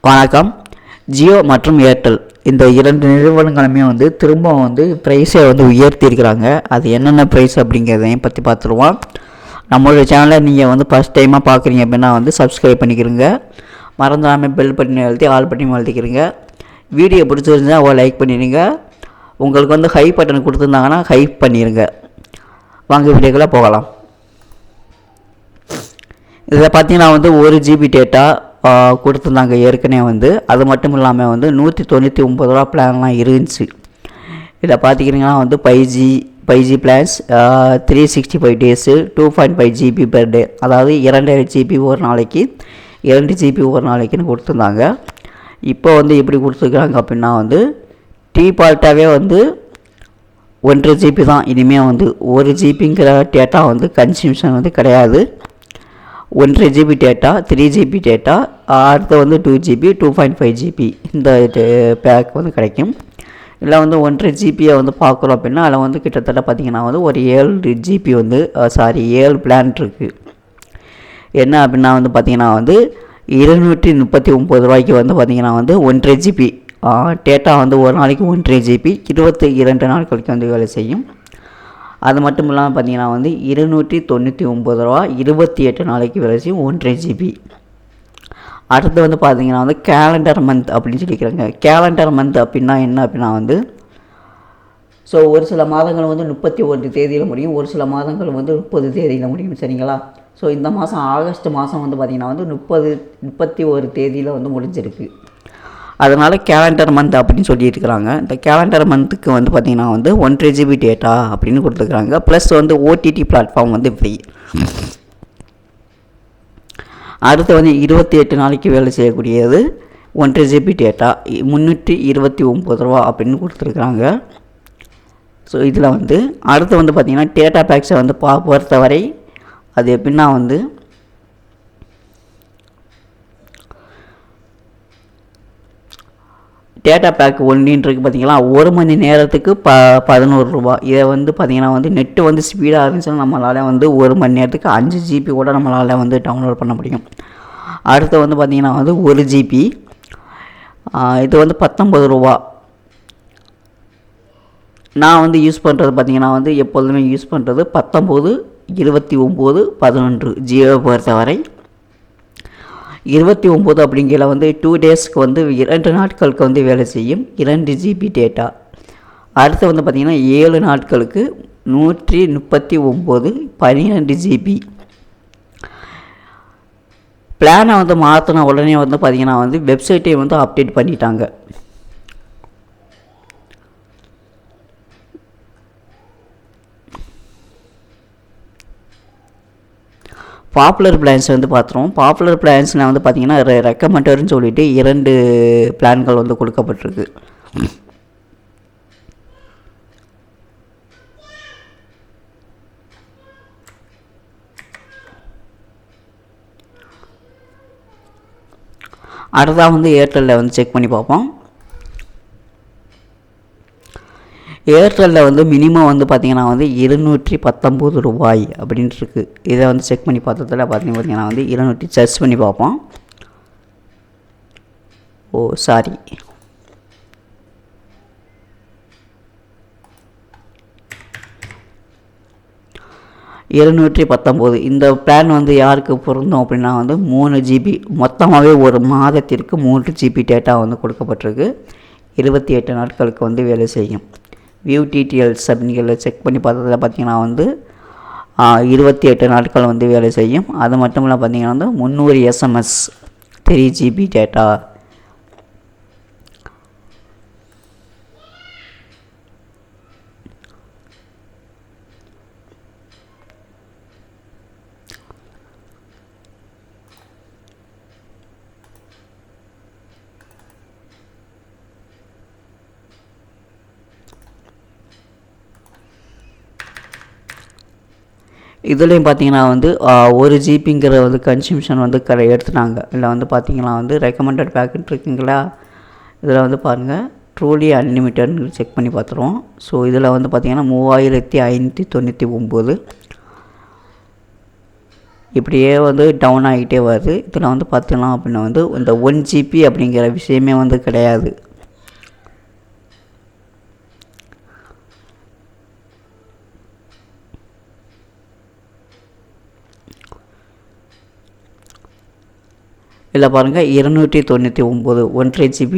வணக்கம். ஜியோ மற்றும் ஏர்டெல் இந்த 2 நிறுவனங்களுமே திரும்பவும் ப்ரைஸை உயர்த்தியிருக்கிறாங்க. அது என்னென்ன ப்ரைஸ் அப்படிங்கிறதையும் பற்றி பார்த்துருவோம். நம்மளுடைய சேனலை நீங்கள் ஃபஸ்ட் டைமாக பார்க்குறீங்க அப்படின்னா சப்ஸ்கிரைப் பண்ணிக்கிறங்க. மறந்துடாமல் பெல் பட்டனை அழுத்தி ஆல் பட்டனை அழுத்திக்கிறங்க. வீடியோ பிடிச்சிருந்தா லைக் பண்ணிடுங்க. உங்களுக்கு ஹை பட்டன் கொடுத்துருந்தாங்கன்னா ஹை பண்ணிடுங்க. வாங்க வீடியோக்குள்ளே போகலாம். இதில் பார்த்தீங்கன்னா 1 GB டேட்டா கொடுத்துருந்தாங்க ஏற்கனவே. அது மட்டும் இல்லாமல் 199 ரூபா பிளான்லாம் இருந்துச்சு. இதில் பார்த்திங்கன்னா 5G plans 365 days 2.5 GB per day, அதாவது 2.5 GB ஒரு நாளைக்கு 2 GB ஒரு நாளைக்குன்னு கொடுத்துருந்தாங்க. இப்போ எப்படி கொடுத்துருக்குறாங்க அப்படின்னா டீபால்ட்டாகவே 1.5 GB தான். இனிமேல் 1 GBங்கிற டேட்டா கன்சியூம்ஷன் கிடையாது. 1.5 GB டேட்டா, 3 GB டேட்டா, அடுத்து 2 GB 2.5 GB இந்த பேக் கிடைக்கும். இல்லை 1.5 GBயை பார்க்குறோம் அப்படின்னா அதில் கிட்டத்தட்ட பார்த்திங்கன்னா ஒரு 7 GB 7 பிளான் இருக்குது. என்ன அப்படின்னா பார்த்திங்கன்னா 239 ரூபாய்க்கு பார்த்திங்கன்னா 1.5 GB டேட்டா ஒரு நாளைக்கு 1.5 GB 22 நாட்களுக்கு வேலை செய்யும். அது மட்டும் இல்லாமல் பார்த்திங்கன்னா 299 ரூபா 28 நாளைக்கு வேலை செய்யும் 1.5 GB. அடுத்து பார்த்திங்கன்னா கேலண்டர் மந்த் அப்படின்னு சொல்லிக்கிறாங்க. கேலண்டர் மந்த் அப்படின்னா என்ன அப்படின்னா ஸோ ஒரு சில மாதங்கள் 31 தேதியில் முடியும், ஒரு சில மாதங்கள் 30 தேதியில் முடியும். சரிங்களா? ஸோ இந்த மாதம் ஆகஸ்ட் மாதம் பார்த்திங்கன்னா 31 தேதியில் முடிஞ்சிருக்கு. அதனால் கேலண்டர் மந்த் அப்படின்னு சொல்லியிருக்கிறாங்க. இந்த கேலண்டர் மந்த்துக்கு பார்த்திங்கன்னா 1.5 GB டேட்டா அப்படின்னு கொடுத்துருக்குறாங்க. Plus OTT platform free. அடுத்து 28 நாளைக்கு வேலை செய்யக்கூடியது 1.5 GB டேட்டா 329 ரூபா அப்படின்னு கொடுத்துருக்குறாங்க. ஸோ இதில் அடுத்து பார்த்திங்கன்னா டேட்டா பேக்ஸை பொறுத்தவரை அது எப்படின்னா டேட்டா பேக் ஒன்றின்றது பார்த்திங்கன்னா 1 மணி நேரத்துக்கு 11 ரூபா. இதை பார்த்திங்கன்னா நெட்டு ஸ்பீடாக இருந்துச்சுன்னா நம்மளால் 1 மணி நேரத்துக்கு 5 GB கூட நம்மளால் டவுன்லோட் பண்ண முடியும். அடுத்து பார்த்திங்கன்னா 1 GB இது 19 ரூபா. நான் யூஸ் பண்ணுறது பார்த்திங்கன்னா எப்பொழுதுமே யூஸ் பண்ணுறது 19, 29, 11 ஜியோ பொறுத்தவரை. 29 அப்படிங்கிற 2 டேஸ்க்கு 2 நாட்களுக்கு வேலை செய்யும் 2 GB டேட்டா. அடுத்து பார்த்திங்கன்னா 7 நாட்களுக்கு 139 12 GB. பிளானை மாற்றின உடனே பார்த்திங்கன்னா வெப்சைட்டை அப்டேட் பண்ணிட்டாங்க. பாப்புலர் பிளான்ஸ் பார்த்துருவோம். பாப்புலர் பிளான்ஸில் பார்த்திங்கன்னா ரெக்கமெண்டர்னு சொல்லிட்டு 2 பிளான்கள் கொடுக்கப்பட்டிருக்கு. அடுத்ததாக ஏர்டெல்லில் செக் பண்ணி பார்ப்போம். ஏர்டெல்லில் மினிமம் பார்த்திங்கன்னா 219 ரூபாய் அப்படின்ட்டு இருக்குது. இதை செக் பண்ணி பார்த்ததில் பார்த்திங்கன்னா 200 சர்ச் பண்ணி பார்ப்போம். ஓ சாரி, $219. இந்த பிளான் யாருக்கு பொருந்தும் அப்படின்னா 3 GB மொத்தமாகவே ஒரு மாதத்திற்கு 3 GB டேட்டா கொடுக்கப்பட்டிருக்கு. 28 நாட்களுக்கு வேலை செய்யும். வியூ டீட்டெயில்ஸ் அப்படிங்கிற செக் பண்ணி பார்த்ததில் பார்த்திங்கன்னா 28 நாட்கள் வேலை செய்யும். அது மட்டும் இல்லை பார்த்திங்கன்னா 300 SMS 3 GB டேட்டா. இதுலேயும் பார்த்திங்கன்னா 1 GBங்கிற கன்சியூம்ஷன் எடுத்துட்டாங்க. இல்லை பார்த்திங்கன்னா ரெக்கமெண்டட் பேக்கெட் இருக்குங்களா, இதில் பாருங்கள் ட்ரூலி அன்லிமிட்டட்னு செக் பண்ணி பார்த்துருவோம். ஸோ இதில் பார்த்திங்கன்னா 3599. இப்படியே வந்து டவுன் ஆகிட்டே வருது. இதில் வந்து பார்த்திங்கன்னா அப்படின்னா வந்து இந்த 1 GB அப்படிங்கிற விஷயமே வந்து கிடையாது. இதில் பாருங்கள் 299 1.5 GB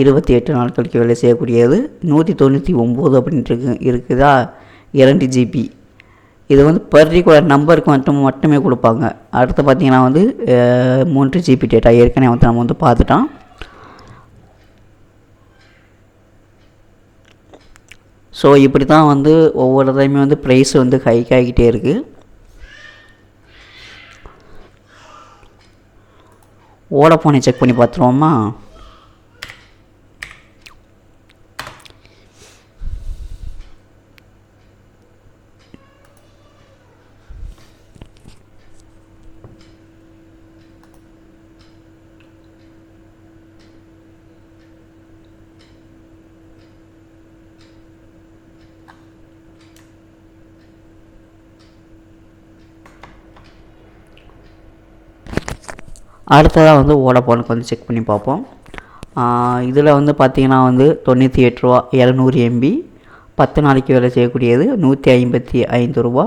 28 நாட்களுக்கு வேலை செய்யக்கூடியது. 199 அப்படின்ட்டு இருக்குதா 2 GB. இது வந்து பர்டிகுலர் நம்பருக்கு மட்டுமே கொடுப்பாங்க. அடுத்து பார்த்திங்கன்னா வந்து 3 GB டேட்டா ஏற்கனவே வந்து நம்ம வந்து பார்த்துட்டோம். ஸோ இப்படி தான் வந்து ஒவ்வொரு டைமே வந்து ப்ரைஸ் வந்து ஹைக் ஆகிக்கிட்டே இருக்குது. வோடஃபோனை செக் பண்ணி பார்த்துருவோமா? அடுத்ததாக வந்து வோடஃபோனுக்கு வந்து செக் பண்ணி பார்ப்போம். இதில் வந்து பார்த்திங்கன்னா வந்து 98 ரூபா 700 MB 10 நாளைக்கு வேலை செய்யக்கூடியது. 155 ரூபா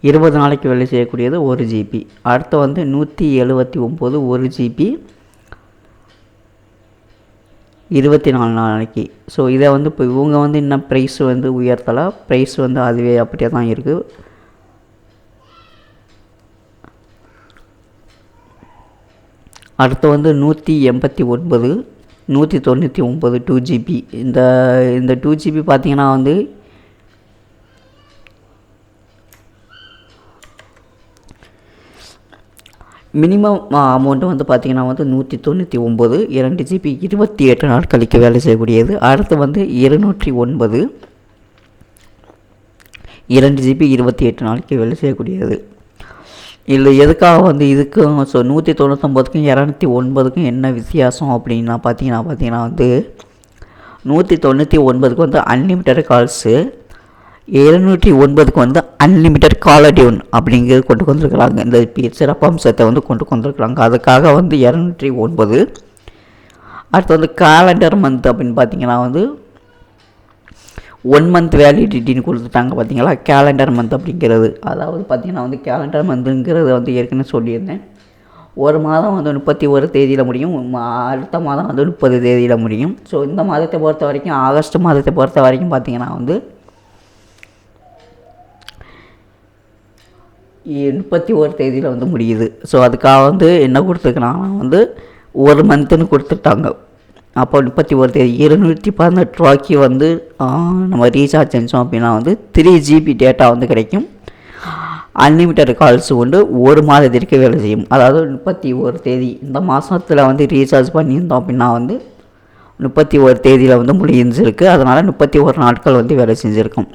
20 நாளைக்கு வேலை செய்யக்கூடியது 1 GB. அடுத்து வந்து 179 1 GB 24 நாளைக்கு. ஸோ இதை வந்து இப்போ இவங்க வந்து இன்னும் ப்ரைஸ் வந்து உயர்த்தலாம். ப்ரைஸ் வந்து அதுவே அப்படியே தான் இருக்குது. அடுத்து வந்து 189 199 2 GB. இந்த 2 GB பார்த்திங்கன்னா வந்து மினிமம் அமௌண்ட்டு வந்து பார்த்திங்கன்னா வந்து 199 2 GB 28 நாட்களுக்கு வேலை செய்யக்கூடியது. அடுத்து வந்து 209 2 GB 28 நாளைக்கு வேலை செய்யக்கூடியது. இல்லை எதுக்காக வந்து இதுக்கும் 199க்கும் 209க்கும் என்ன வித்தியாசம் அப்படின்னா பார்த்தீங்கன்னா வந்து 199க்கு வந்து அன்லிமிட்டட் கால்ஸு, 209க்கு வந்து அன்லிமிட்டட் காலர் டியூன் அப்படிங்கிறது கொண்டு வந்துருக்குறாங்க. இந்த சிறப்பம்சத்தை வந்து கொண்டு வந்துருக்குறாங்க. அதுக்காக வந்து 209. அடுத்து வந்து கேலண்டர் மந்த் அப்படின்னு பார்த்தீங்கன்னா வந்து 1 மந்த் வேலிடிட்டின்னு கொடுத்துட்டாங்க. பார்த்தீங்களா கேலண்டர் மந்த் அப்படிங்கிறது. அதாவது பார்த்திங்கன்னா வந்து கேலண்டர் மந்த்துங்கிறது வந்து ஏற்கனவே சொல்லியிருந்தேன். ஒரு மாதம் வந்து 31 தேதியில் முடியும். அடுத்த மாதம் வந்து 30 தேதியில் முடியும். ஸோ இந்த மாதத்தை பொறுத்த வரைக்கும் ஆகஸ்ட் மாதத்தை பொறுத்த வரைக்கும் பார்த்திங்கன்னா வந்து 31 தேதியில் வந்து முடியுது. ஸோ அதுக்காக வந்து என்ன கொடுத்துருக்குறாங்கன்னா வந்து 1 மந்த்துன்னு கொடுத்துட்டாங்க. அப்போ 31 தேதி 218 ரூபாய்க்கு வந்து நம்ம ரீசார்ஜ் செஞ்சோம் அப்படின்னா வந்து 3 GB டேட்டா வந்து கிடைக்கும். அன்லிமிட்டட் கால்ஸ் கொண்டு 1 மாதத்திற்கு வேலை செய்யும். அதாவது 31 தேதி இந்த மாதத்தில் வந்து ரீசார்ஜ் பண்ணியிருந்தோம் அப்படின்னா வந்து 31 தேதியில் வந்து முடிஞ்சிருக்கு. அதனால் 31 நாட்கள் வந்து வேலை செஞ்சுருக்கும்.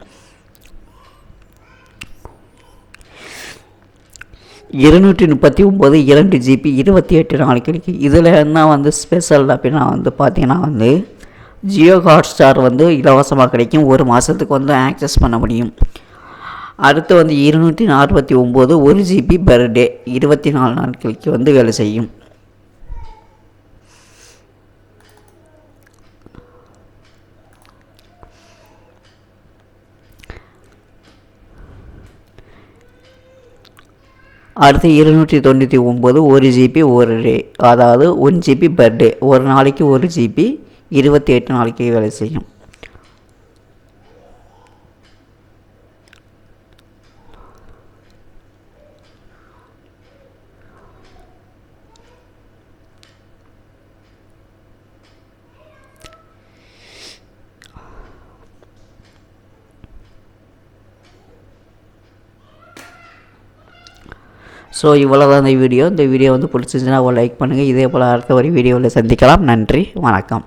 239 2 GB 28 நாளைக்கு. இதில் என்ன வந்து ஸ்பெஷல் அப்படின்னா வந்து பார்த்திங்கன்னா வந்து ஜியோ ஹாட்ஸ்டார் வந்து இலவசமாக கிடைக்கும். 1 மாதத்துக்கு வந்து ஆக்சஸ் பண்ண முடியும். அடுத்து வந்து 249 1 GB பெர் டே 24 நாட்களுக்கு வந்து வேலை செய்யும். அடுத்து 299 1 GB ஒரு டே, அதாவது 1 GB பெர் டே. ஒரு நாளைக்கு 1 GB 28 நாளைக்கு வேலை செய்யும். ஸோ இவ்வளோ தான் இந்த வீடியோ வந்து பிடிச்சிருந்துச்சுன்னா லைக் பண்ணுங்கள். இதே போல் அடுத்த ஒரு வீடியோவில் சந்திக்கலாம். நன்றி, வணக்கம்.